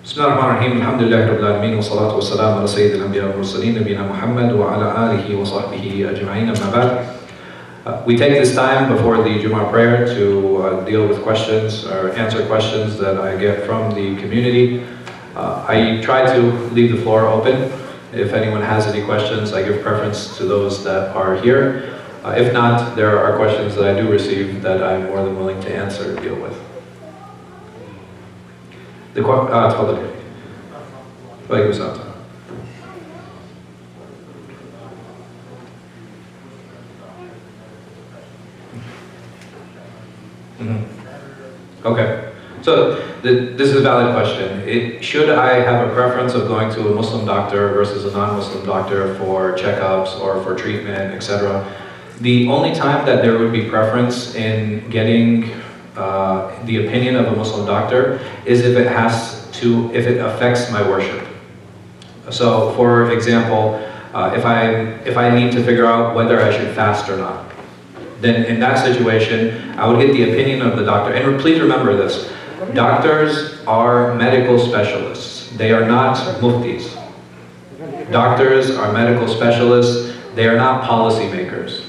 بسم الله الرحمن الرحيم الحمد لله رب العالمين والصلاة والسلام على سيد الأنبياء والمرسلين نبينا محمد وعلى آله وصحبه أجمعين أما بعد. We take this time before the Jummah prayer to deal with questions or answer questions that I get from the community. I try to leave the floor open. If anyone has any questions, I give preference to those that are here. If not, there are questions that I do receive that I'm more than willing to answer and deal with. تفضل. وعليكم السلام. Okay, so this is a valid question. Should I have a preference of going to a Muslim doctor versus a non-Muslim doctor for checkups or for treatment, etc.? The only time that there would be preference in getting the opinion of a Muslim doctor is if it affects my worship. So, for example, if I need to figure out whether I should fast or not, then in that situation, I would get the opinion of the doctor. And please remember this, doctors are medical specialists. They are not muftis. Doctors are medical specialists. They are not policymakers.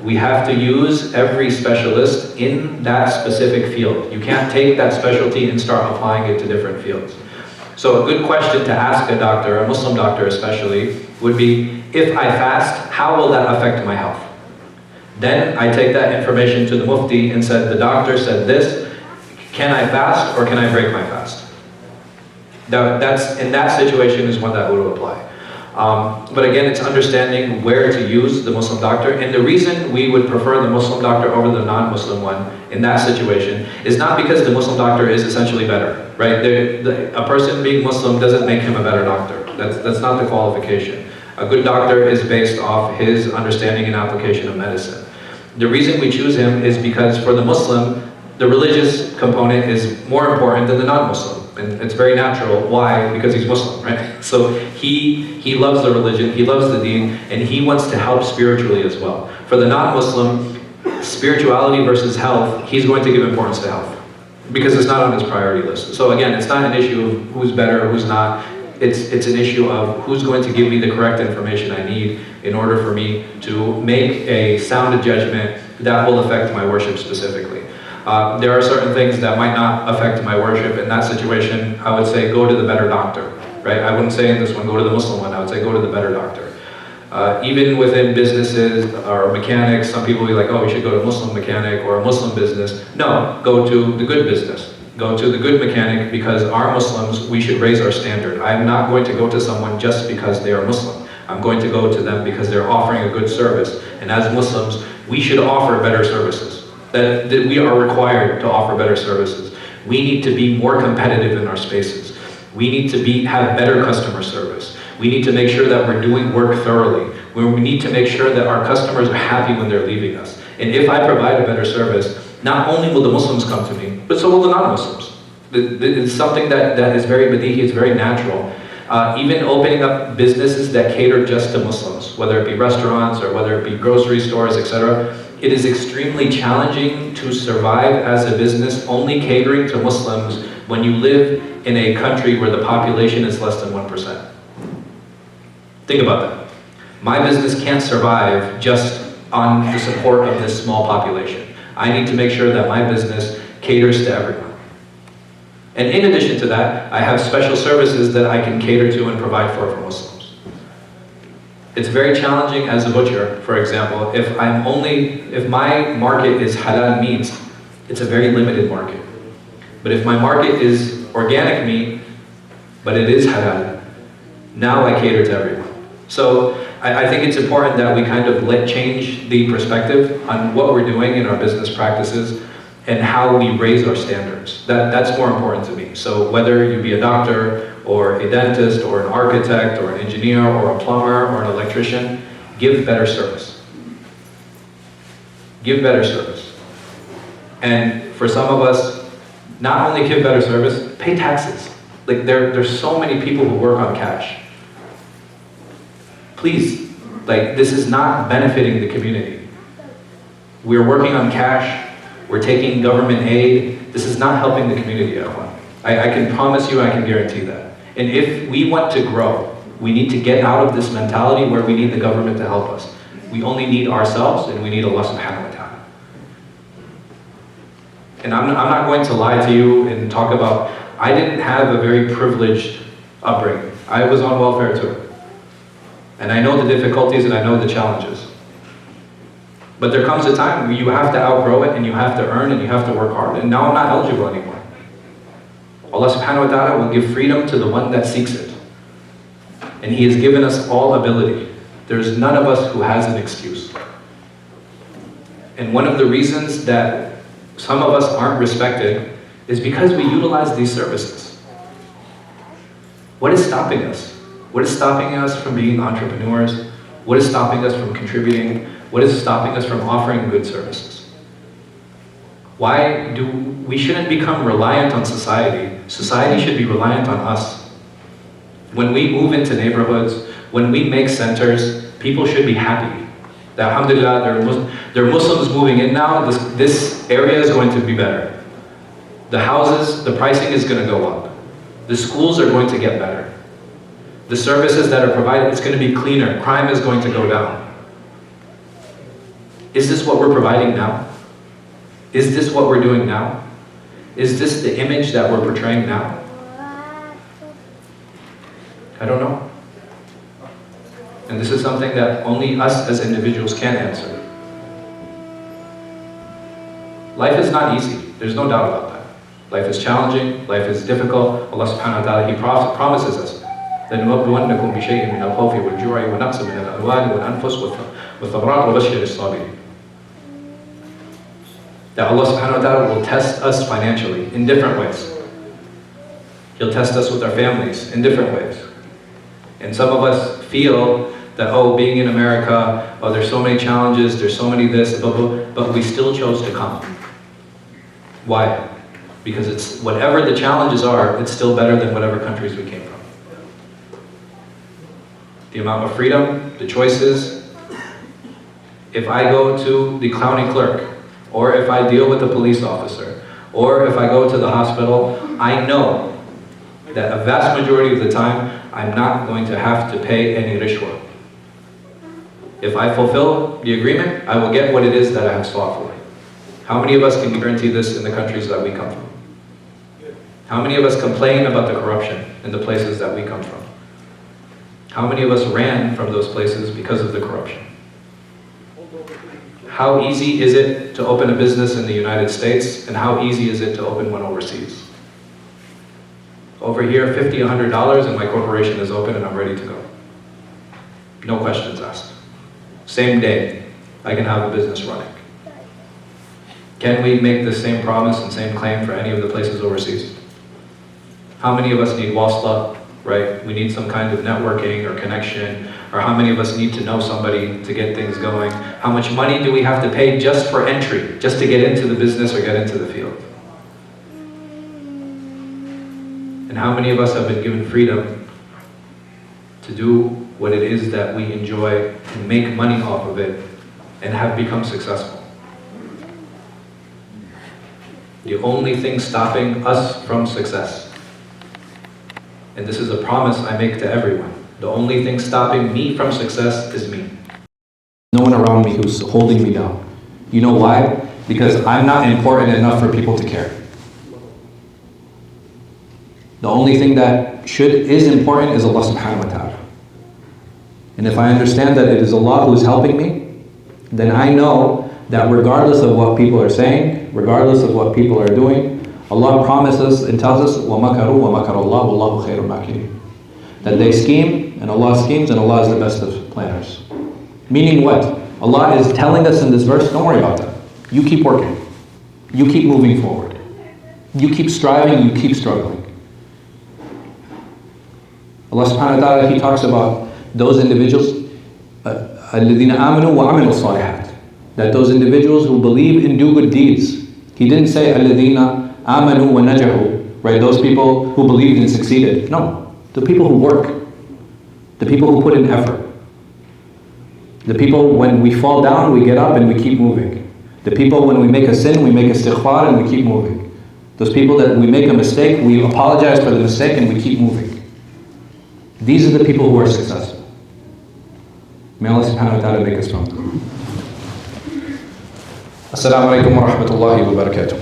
We have to use every specialist in that specific field. You can't take that specialty and start applying it to different fields. So a good question to ask a doctor, a Muslim doctor especially, would be, if I fast, how will that affect my health? Then I take that information to the mufti and said, the doctor said this, can I fast or can I break my fast? That's in that situation is when that would apply. But again, it's understanding where to use the Muslim doctor. And the reason we would prefer the Muslim doctor over the non-Muslim one in that situation is not because the Muslim doctor is essentially better, right? A person being Muslim doesn't make him a better doctor. That's not the qualification. A good doctor is based off his understanding and application of medicine. The reason we choose him is because for the Muslim, the religious component is more important than the non-Muslim. And it's very natural. Why? Because he's Muslim, right? So he loves the religion, he loves the deen, and he wants to help spiritually as well. For the non-Muslim, spirituality versus health, he's going to give importance to health because it's not on his priority list. So again, it's not an issue of who's better or who's not. It's an issue of who's going to give me the correct information I need in order for me to make a sound judgment that will affect my worship specifically. There are certain things that might not affect my worship. In that situation, I would say go to the better doctor, right? I wouldn't say in this one, go to the Muslim one. I would say go to the better doctor. Even within businesses or mechanics, some people will be like, oh, you should go to a Muslim mechanic or a Muslim business. No, go to the good business. Go to the good mechanic because our Muslims, we should raise our standard. I'm not going to go to someone just because they are Muslim. I'm going to go to them because they're offering a good service. And as Muslims, we should offer better services. That we are required to offer better services. We need to be more competitive in our spaces. We need to have better customer service. We need to make sure that we're doing work thoroughly. We need to make sure that our customers are happy when they're leaving us. And if I provide a better service, not only will the Muslims come to me, but so will the non-Muslims. It's something that is very badihi, it's very natural. Even opening up businesses that cater just to Muslims, whether it be restaurants or whether it be grocery stores, etc., it is extremely challenging to survive as a business only catering to Muslims when you live in a country where the population is less than 1%. Think about that. My business can't survive just on the support of this small population. I need to make sure that my business caters to everyone. And in addition to that, I have special services that I can cater to and provide for Muslims. It's very challenging as a butcher, for example, if my market is halal meat, it's a very limited market. But if my market is organic meat, but it is halal, now I cater to everyone. So I think it's important that we kind of change the perspective on what we're doing in our business practices and how we raise our standards. That's more important to me. So whether you be a doctor or a dentist or an architect or an engineer or a plumber or an electrician, give better service. Give better service. And for some of us, not only give better service, pay taxes. Like there's so many people who work on cash. Please, this is not benefiting the community. We're working on cash, we're taking government aid. This is not helping the community at all. I can promise you, I can guarantee that. And if we want to grow, we need to get out of this mentality where we need the government to help us. We only need ourselves, and we need Allah subhanahu wa ta'ala. And I'm not going to lie to you and talk about, I didn't have a very privileged upbringing. I was on welfare too. And I know the difficulties and I know the challenges. But there comes a time where you have to outgrow it and you have to earn and you have to work hard. And now I'm not eligible anymore. Allah subhanahu wa ta'ala will give freedom to the one that seeks it. And He has given us all ability. There's none of us who has an excuse. And one of the reasons that some of us aren't respected is because we utilize these services. What is stopping us? What is stopping us from being entrepreneurs? What is stopping us from contributing? What is stopping us from offering good services? We shouldn't become reliant on society. Society should be reliant on us. When we move into neighborhoods, when we make centers, people should be happy. That alhamdulillah, there are Muslims moving in now, this area is going to be better. The houses, the pricing is going to go up. The schools are going to get better. The services that are provided, it's going to be cleaner. Crime is going to go down. Is this what we're providing now? Is this what we're doing now? Is this the image that we're portraying now? I don't know. And this is something that only us as individuals can answer. Life is not easy. There's no doubt about that. Life is challenging. Life is difficult. Allah subhanahu wa ta'ala, He promises us لَنُوَبْلُوَنَّكُمْ بِشَيْءٍ مِنَ الْخَوْفِ وَالْجُوعِ وَنَقْصٍ مِنَ الْأَمْوَالِ وَالْأَنفُسِ وَالثَّمَرَاتِ وَبَشِّرِ الصَّابِرِينَ. That Allah subhanahu wa ta'ala will test us financially in different ways. He'll test us with our families in different ways. And some of us feel that, being in America, there's so many challenges, there's so many this, but we still chose to come. Why? Because it's whatever the challenges are, it's still better than whatever countries we came from. The amount of freedom, the choices. If I go to the county clerk, or if I deal with a police officer, or if I go to the hospital, I know that a vast majority of the time, I'm not going to have to pay any rishwa. If I fulfill the agreement, I will get what it is that I have sought for. How many of us can guarantee this in the countries that we come from? How many of us complain about the corruption in the places that we come from? How many of us ran from those places because of the corruption? How easy is it to open a business in the United States, and how easy is it to open one overseas? Over here, $50, $100, and my corporation is open and I'm ready to go. No questions asked. Same day, I can have a business running. Can we make the same promise and same claim for any of the places overseas? How many of us need wasla, right? We need some kind of networking or connection, or how many of us need to know somebody to get things going? How much money do we have to pay just for entry, just to get into the business or get into the field? And how many of us have been given freedom to do what it is that we enjoy and make money off of it and have become successful? The only thing stopping us from success, and this is a promise I make to everyone, the only thing stopping me from success is me. No one around me who's holding me down. You know why? Because I'm not important enough for people to care. The only thing that is important is Allah subhanahu wa ta'ala. And if I understand that it is Allah who is helping me, then I know that regardless of what people are saying, regardless of what people are doing, Allah promises and tells us, وَمَكَرُوا وَمَكَرَ اللَّهُ وَاللَّهُ خَيْرُ الْمَاكِرِينَ. That they scheme, and Allah schemes, and Allah is the best of planners. Meaning what? Allah is telling us in this verse, don't worry about that. You keep working. You keep moving forward. You keep striving, you keep struggling. Allah subhanahu wa ta'ala, He talks about those individuals, الَّذِينَ آمَنُوا وَعَمِلُوا الصَّالِحَاتِ, that those individuals who believe and do good deeds. He didn't say الَّذِينَ آمَنُوا وَنَجَحُوا, right? Those people who believed and succeeded. No, the people who work, the people who put in effort. The people, when we fall down, we get up and we keep moving. The people, when we make a sin, we make istighfar and we keep moving. Those people that we make a mistake, we apologize for the mistake and we keep moving. These are the people who are successful. May Allah subhanahu wa ta'ala make us from them. Assalamu alaikum wa rahmatullahi wa barakatuh.